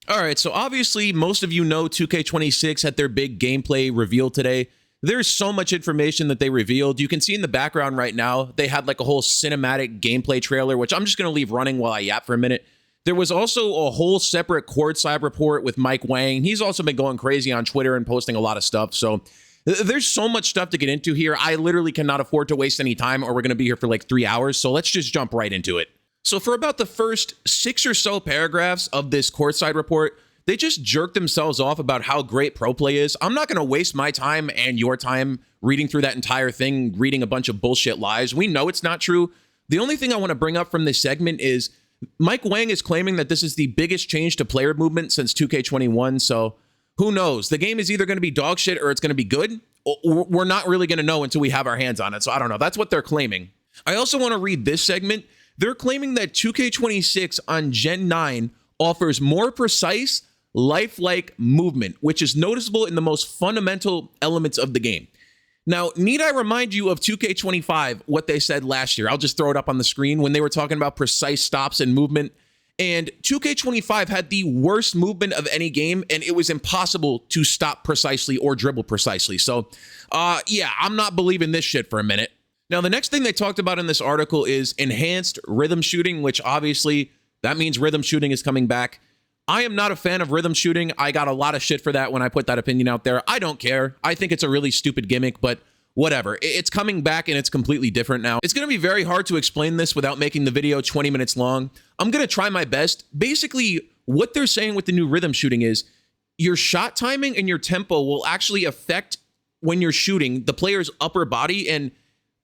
All right, so obviously most of you know 2K26 had their big gameplay reveal today. There's so much information that they revealed. You can see in the background right now, they had like a whole cinematic gameplay trailer, which I'm just going to leave running while I yap for a minute. There was also a whole separate Courtside Report with Wang. He's also been going crazy on Twitter and posting a lot of stuff. So there's so much stuff to get into here. I literally cannot afford to waste any time or we're going to be here for like 3 hours. So let's just jump right into it. So for about the first 6 or so paragraphs of this Courtside Report, they just jerk themselves off about how great pro play is. I'm not going to waste my time and your time reading through that entire thing, reading a bunch of bullshit lies. We know it's not true. The only thing I want to bring up from this segment is Wang is claiming that this is the biggest change to player movement since 2K21. So who knows? The game is either going to be dog shit or it's going to be good. We're not really going to know until we have our hands on it. So I don't know. That's what they're claiming. I also want to read this segment. They're claiming that 2K26 on Gen 9 offers more precise, lifelike movement, which is noticeable in the most fundamental elements of the game. Now, need I remind you of 2K25, what they said last year? I'll just throw it up on the screen when they were talking about precise stops and movement. And 2K25 had the worst movement of any game, and it was impossible to stop precisely or dribble precisely. So, yeah, I'm not believing this shit for a minute. Now, the next thing they talked about in this article is enhanced rhythm shooting, which obviously that means rhythm shooting is coming back. I am not a fan of rhythm shooting. I got a lot of shit for that when I put that opinion out there. I don't care. I think it's a really stupid gimmick, but whatever. It's coming back and it's completely different now. It's going to be very hard to explain this without making the video 20 minutes long. I'm going to try my best. Basically, what they're saying with the new rhythm shooting is your shot timing and your tempo will actually affect when you're shooting the player's upper body, and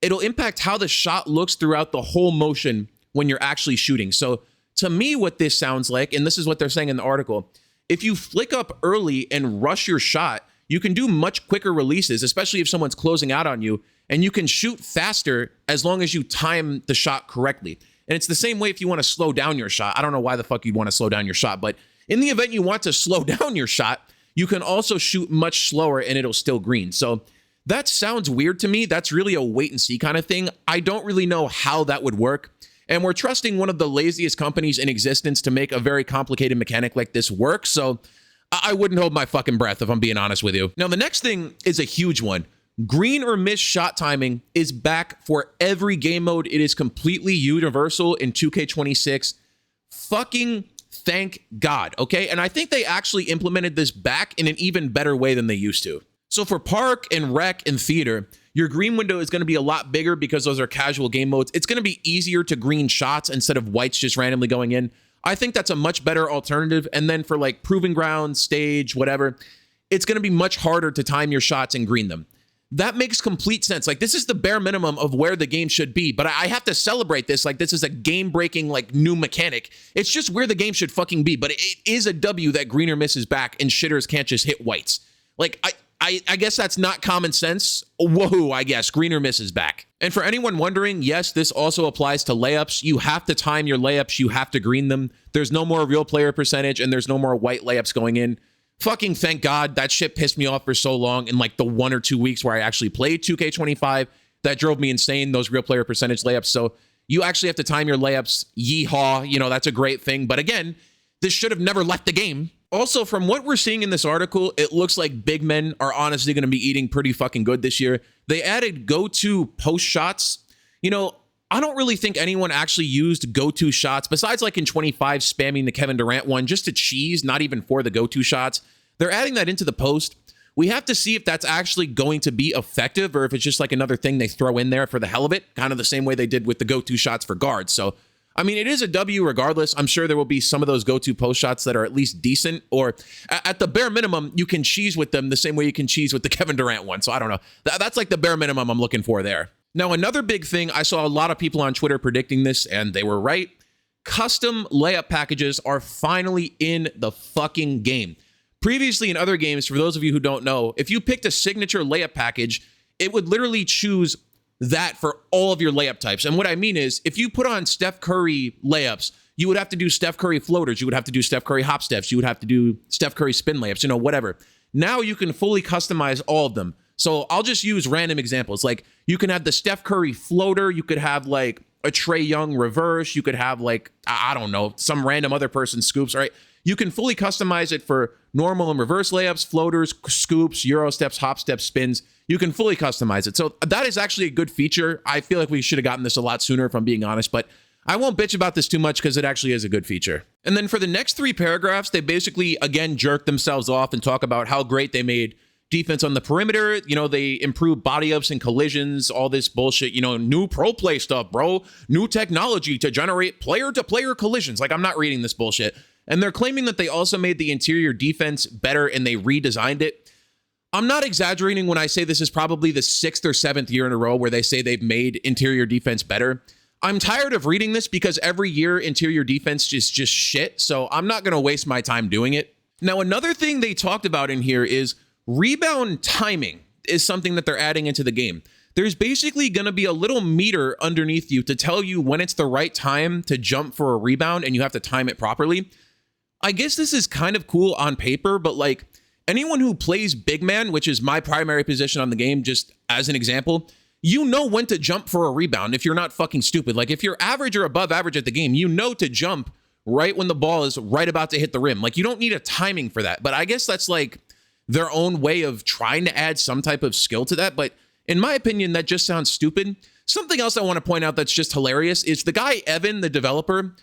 it'll impact how the shot looks throughout the whole motion when you're actually shooting. So to me, what this sounds like, and this is what they're saying in the article, if you flick up early and rush your shot, you can do much quicker releases, especially if someone's closing out on you, and you can shoot faster as long as you time the shot correctly. And it's the same way if you want to slow down your shot. I don't know why the fuck you'd want to slow down your shot, but in the event you want to slow down your shot, you can also shoot much slower and it'll still green. So that sounds weird to me. That's really a wait and see kind of thing. I don't really know how that would work. And we're trusting one of the laziest companies in existence to make a very complicated mechanic like this work. So I wouldn't hold my fucking breath if I'm being honest with you. Now, the next thing is a huge one. Green or miss shot timing is back for every game mode. It is completely universal in 2K26. Fucking thank God, okay? And I think they actually implemented this back in an even better way than they used to. So for Park and Rec and Theater, your green window is going to be a lot bigger because those are casual game modes. It's going to be easier to green shots instead of whites just randomly going in. I think that's a much better alternative. And then for like Proving Ground, Stage, whatever, it's going to be much harder to time your shots and green them. That makes complete sense. Like, this is the bare minimum of where the game should be, but I have to celebrate this like this is a game-breaking, like, new mechanic. It's just where the game should fucking be, but it is a W that green or miss is back and shitters can't just hit whites. Like, I guess that's not common sense. Woohoo, I guess. Green or miss is back. And for anyone wondering, yes, this also applies to layups. You have to time your layups. You have to green them. There's no more real player percentage, and there's no more white layups going in. Fucking thank God. That shit pissed me off for so long in like the 1 or 2 weeks where I actually played 2K25. That drove me insane, those real player percentage layups. So you actually have to time your layups. Yeehaw. You know, that's a great thing. But again, this should have never left the game. Also, from what we're seeing in this article, it looks like big men are honestly going to be eating pretty fucking good this year. They added go-to post shots. You know, I don't really think anyone actually used go-to shots besides like in 25 spamming the Kevin Durant one just to cheese, not even for the go-to shots. They're adding that into the post. We have to see if that's actually going to be effective or if it's just like another thing they throw in there for the hell of it, kind of the same way they did with the go-to shots for guards. So, I mean, it is a W regardless. I'm sure there will be some of those go-to post shots that are at least decent, or at the bare minimum, you can cheese with them the same way you can cheese with the Kevin Durant one. So I don't know. That's like the bare minimum I'm looking for there. Now, another big thing, I saw a lot of people on Twitter predicting this, and they were right. Custom layup packages are finally in the fucking game. Previously in other games, for those of you who don't know, if you picked a signature layup package, it would literally choose that for all of your layup types. And what I mean is, if you put on Steph Curry layups, you would have to do Steph Curry floaters. You would have to do Steph Curry hop steps. You would have to do Steph Curry spin layups, you know, whatever. Now you can fully customize all of them. So I'll just use random examples. Like, you can have the Steph Curry floater. You could have like a Trae Young reverse. You could have like, I don't know, some random other person's scoops, right? You can fully customize it for normal and reverse layups, floaters, scoops, euro steps, hop steps, spins. You can fully customize it. So that is actually a good feature. I feel like we should have gotten this a lot sooner if I'm being honest, but I won't bitch about this too much because it actually is a good feature. And then for the next 3 paragraphs, they basically, again, jerk themselves off and talk about how great they made defense on the perimeter. You know, they improved body ups and collisions, all this bullshit, you know, new pro play stuff, bro. New technology to generate player-to-player collisions. Like, I'm not reading this bullshit. And they're claiming that they also made the interior defense better and they redesigned it. I'm not exaggerating when I say this is probably the 6th or 7th year in a row where they say they've made interior defense better. I'm tired of reading this because every year interior defense is just shit, so I'm not going to waste my time doing it. Now, another thing they talked about in here is rebound timing is something that they're adding into the game. There's basically going to be a little meter underneath you to tell you when it's the right time to jump for a rebound, and you have to time it properly. I guess this is kind of cool on paper, but like anyone who plays big man, which is my primary position on the game, just as an example, you know when to jump for a rebound if you're not fucking stupid. Like if you're average or above average at the game, you know to jump right when the ball is right about to hit the rim. Like you don't need a timing for that. But I guess that's like their own way of trying to add some type of skill to that. But in my opinion, that just sounds stupid. Something else I want to point out that's just hilarious is the guy, Evan, the developer,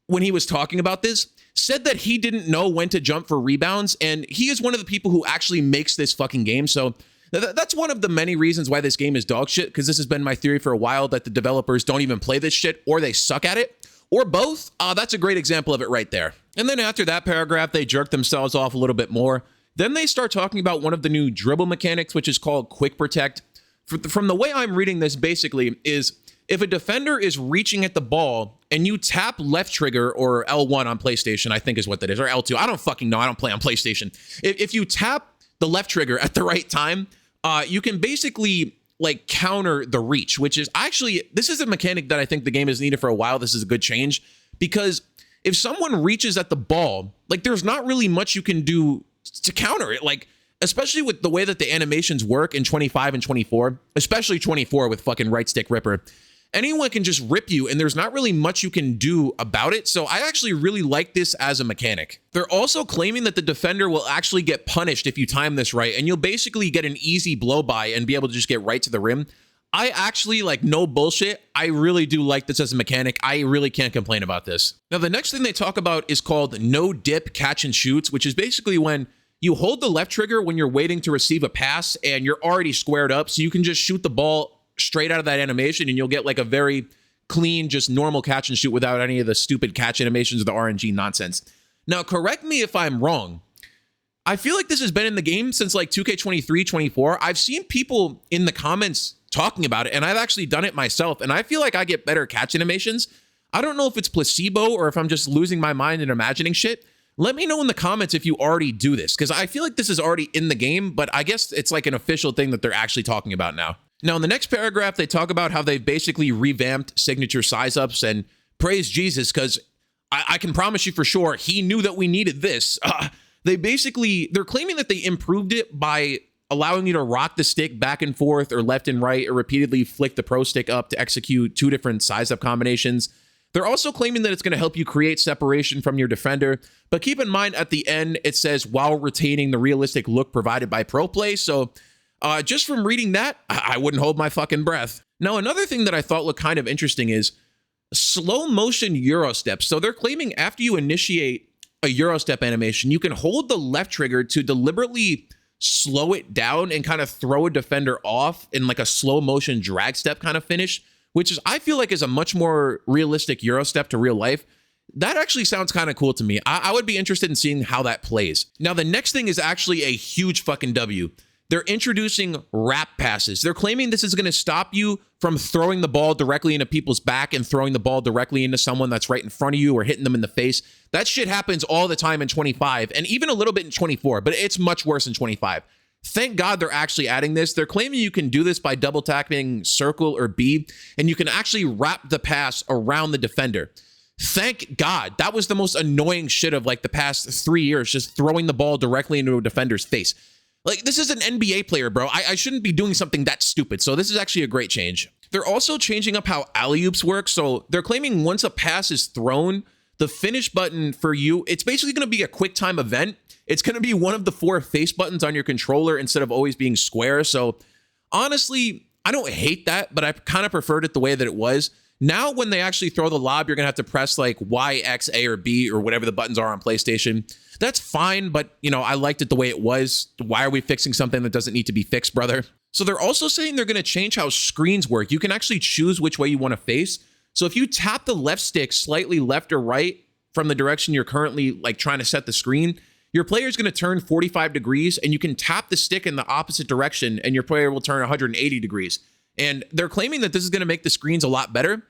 when he was talking about this, said that he didn't know when to jump for rebounds. And he is one of the people who actually makes this fucking game. So that's one of the many reasons why this game is dog shit, because this has been my theory for a while, that the developers don't even play this shit, or they suck at it, or both. That's a great example of it right there. And then after that paragraph, they jerk themselves off a little bit more. Then they start talking about one of the new dribble mechanics, which is called quick protect. From the way I'm reading this, basically, is if a defender is reaching at the ball and you tap left trigger, or L1 on PlayStation, I think is what that is, or L2. I don't fucking know. I don't play on PlayStation. If you tap the left trigger at the right time, you can basically like counter the reach, which is actually, this is a mechanic that I think the game has needed for a while. This is a good change, because if someone reaches at the ball, like there's not really much you can do to counter it. Like, especially with the way that the animations work in 25 and 24, especially 24 with fucking right stick ripper, anyone can just rip you and there's not really much you can do about it. So I actually really like this as a mechanic. They're also claiming that the defender will actually get punished if you time this right, and you'll basically get an easy blow by and be able to just get right to the rim. I actually, like, no bullshit, I really do like this as a mechanic. I really can't complain about this. Now, the next thing they talk about is called no dip catch and shoots, which is basically when you hold the left trigger when you're waiting to receive a pass and you're already squared up, so you can just shoot the ball straight out of that animation and you'll get like a very clean, just normal catch and shoot without any of the stupid catch animations or the RNG nonsense. Now, correct me if I'm wrong. I feel like this has been in the game since like 2K23, 24. I've seen people in the comments talking about it, and I've actually done it myself, and I feel like I get better catch animations. I don't know if it's placebo or if I'm just losing my mind and imagining shit. Let me know in the comments if you already do this, because I feel like this is already in the game, but I guess it's like an official thing that they're actually talking about now. Now, in the next paragraph, they talk about how they've basically revamped signature size ups, and praise Jesus, because I can promise you for sure, he knew that we needed this. They're claiming that they improved it by allowing you to rock the stick back and forth or left and right, or repeatedly flick the pro stick up to execute 2 different size up combinations. They're also claiming that it's going to help you create separation from your defender. But keep in mind, at the end, it says while retaining the realistic look provided by pro play. So just from reading that, I wouldn't hold my fucking breath. Now, another thing that I thought looked kind of interesting is slow motion Euro steps. So they're claiming after you initiate a Euro step animation, you can hold the left trigger to deliberately slow it down and kind of throw a defender off in like a slow motion drag step kind of finish, which is, I feel like, is a much more realistic Euro step to real life. That actually sounds kind of cool to me. I would be interested in seeing how that plays. Now, the next thing is actually a huge fucking W. They're introducing wrap passes. They're claiming this is going to stop you from throwing the ball directly into people's back and throwing the ball directly into someone that's right in front of you or hitting them in the face. That shit happens all the time in 25 and even a little bit in 24, but it's much worse in 25. Thank God they're actually adding this. They're claiming you can do this by double tapping circle or B, and you can actually wrap the pass around the defender. Thank God. That was the most annoying shit of like the past 3 years, just throwing the ball directly into a defender's face. Like, this is an NBA player, bro. I shouldn't be doing something that stupid. So this is actually a great change. They're also changing up how alley-oops work. So they're claiming once a pass is thrown, The finish button for you, it's basically going to be a quick time event. It's going to be one of the 4 face buttons on your controller instead of always being square. So honestly, I don't hate that, but I kind of preferred it the way that it was. Now, when they actually throw the lob, you're going to have to press like Y, X, A, or B, or whatever the buttons are on PlayStation. That's fine, but, you know, I liked it the way it was. Why are we fixing something that doesn't need to be fixed, brother? So they're also saying they're going to change how screens work. You can actually choose which way you want to face. So if you tap the left stick slightly left or right from the direction you're currently like trying to set the screen, your player is going to turn 45 degrees, and you can tap the stick in the opposite direction and your player will turn 180 degrees. And they're claiming that this is going to make the screens a lot better.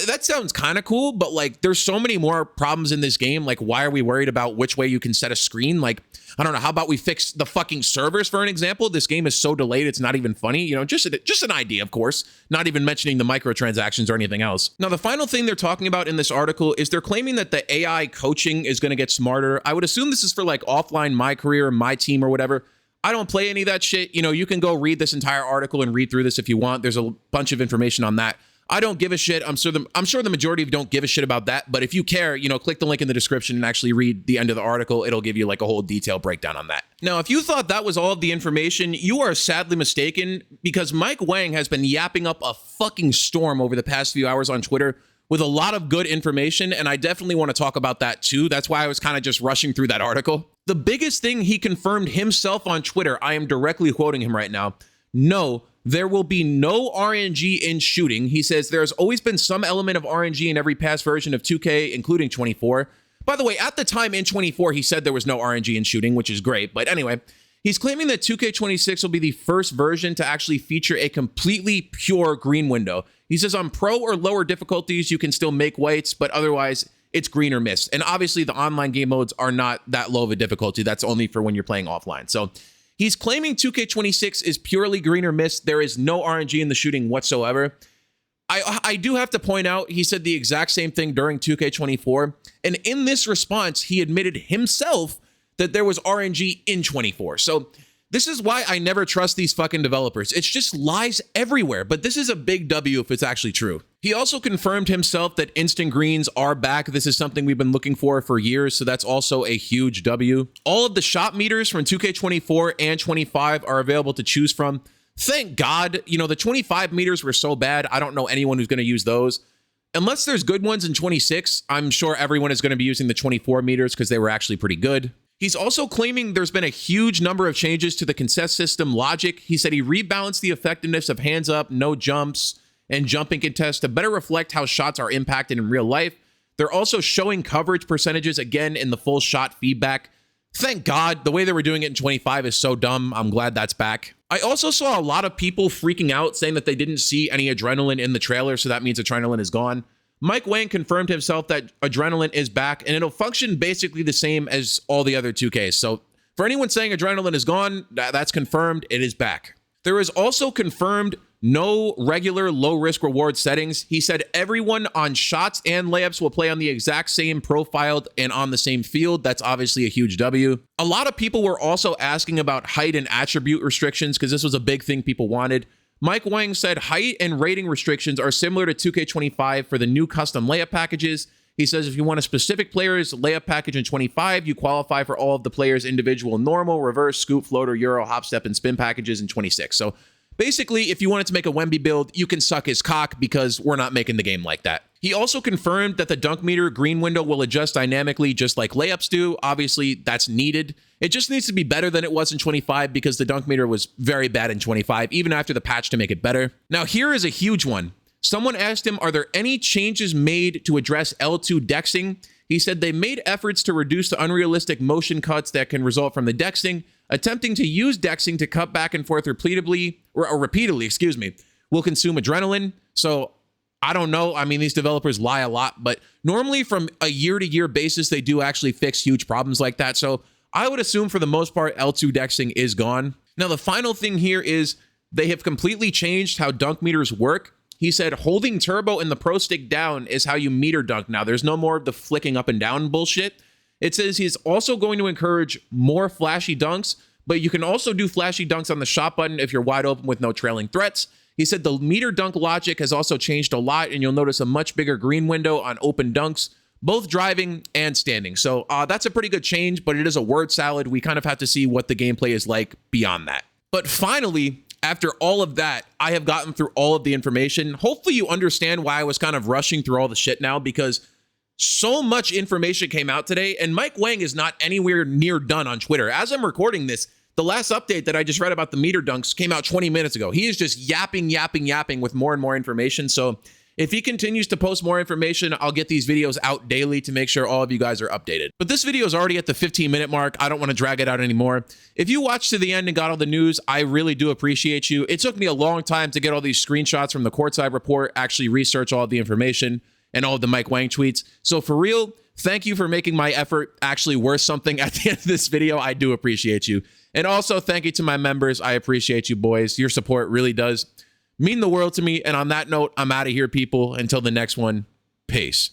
That sounds kind of cool, but like there's so many more problems in this game. Like, why are we worried about which way you can set a screen? Like, I don't know. How about we fix the fucking servers, for an example? This game is so delayed, it's not even funny. You know, just an idea, of course, not even mentioning the microtransactions or anything else. Now, the final thing they're talking about in this article is they're claiming that the AI coaching is going to get smarter. I would assume this is for like offline My Career, My Team, or whatever. I don't play any of that shit. You know, you can go read this entire article and read through this if you want. There's a bunch of information on that. I don't give a shit. I'm sure the majority of you don't give a shit about that. But if you care, you know, click the link in the description and actually read the end of the article. It'll give you like a whole detailed breakdown on that. Now, if you thought that was all of the information, you are sadly mistaken, because Wang has been yapping up a fucking storm over the past few hours on Twitter with a lot of good information. And I definitely want to talk about that too. That's why I was kind of just rushing through that article. The biggest thing he confirmed himself on Twitter, I am directly quoting him right now. No, there will be no RNG in shooting. He says there's always been some element of RNG in every past version of 2K, including 24. By the way, at the time in 24, he said there was no RNG in shooting, which is great. But anyway, he's claiming that 2K26 will be the first version to actually feature a completely pure green window. He says on pro or lower difficulties, you can still make whites, but otherwise it's green or miss. And obviously the online game modes are not that low of a difficulty. That's only for when you're playing offline. So he's claiming 2K26 is purely green or miss. There is no RNG in the shooting whatsoever. I do have to point out, he said the exact same thing during 2K24. And in this response, he admitted himself that there was RNG in 24. So this is why I never trust these fucking developers. It's just lies everywhere. But this is a big W if it's actually true. He also confirmed himself that instant greens are back. This is something we've been looking for years, so that's also a huge W. All of the shot meters from 2K24 and 25 are available to choose from. Thank God. You know, the 25 meters were so bad, I don't know anyone who's going to use those. Unless there's good ones in 26, I'm sure everyone is going to be using the 24 meters because they were actually pretty good. He's also claiming there's been a huge number of changes to the contest system logic. He said he rebalanced the effectiveness of hands up, no jumps, and jumping contests to better reflect how shots are impacted in real life. They're also showing coverage percentages again in the full shot feedback. Thank God. The way they were doing it in 25 is so dumb. I'm glad that's back. I also saw a lot of people freaking out saying that they didn't see any adrenaline in the trailer, so that means adrenaline is gone. Wang confirmed himself that adrenaline is back, and it'll function basically the same as all the other 2Ks. So for anyone saying adrenaline is gone, that's confirmed. It is back. There is also confirmed no regular low-risk reward settings. He said everyone on shots and layups will play on the exact same profiled and on the same field. That's obviously a huge W. A lot of people were also asking about height and attribute restrictions because this was a big thing people wanted. Wang said height and rating restrictions are similar to 2K25 for the new custom layup packages. He says if you want a specific player's layup package in 25, you qualify for all of the player's individual normal, reverse, scoop, floater, euro, hop, step, and spin packages in 26. So basically, if you wanted to make a Wemby build, you can suck his cock because we're not making the game like that. He also confirmed that the dunk meter green window will adjust dynamically just like layups do. Obviously, that's needed. It just needs to be better than it was in 25 because the dunk meter was very bad in 25, even after the patch to make it better. Now, here is a huge one. Someone asked him, are there any changes made to address L2 dexing? He said they made efforts to reduce the unrealistic motion cuts that can result from the dexing. Attempting to use dexing to cut back and forth repeatedly will consume adrenaline. So I don't know. I mean, these developers lie a lot, but normally from a year-to-year basis, they do actually fix huge problems like that. So I would assume for the most part, L2 dexing is gone. Now, the final thing here is they have completely changed how dunk meters work. He said holding turbo and the pro stick down is how you meter dunk now. There's no more of the flicking up and down bullshit. It says he's also going to encourage more flashy dunks, but you can also do flashy dunks on the shot button if you're wide open with no trailing threats. He said the meter dunk logic has also changed a lot, and you'll notice a much bigger green window on open dunks, both driving and standing. So that's a pretty good change, but it is a word salad. We kind of have to see what the gameplay is like beyond that. But finally, after all of that, I have gotten through all of the information. Hopefully you understand why I was kind of rushing through all the shit now, because so much information came out today, and Mike Wang is not anywhere near done on Twitter. As I'm recording this, the last update that I just read about the meter dunks came out 20 minutes ago. He is just yapping with more and more information. So if he continues to post more information, I'll get these videos out daily to make sure all of you guys are updated. But this video is already at the 15-minute mark. I don't want to drag it out anymore. If you watched to the end and got all the news, I really do appreciate you. It took me a long time to get all these screenshots from the Courtside Report, actually research all of the information and all of the Mike Wang tweets. So for real, thank you for making my effort actually worth something at the end of this video. I do appreciate you. And also thank you to my members. I appreciate you, boys. Your support really does mean the world to me. And on that note, I'm out of here, people. Until the next one, peace.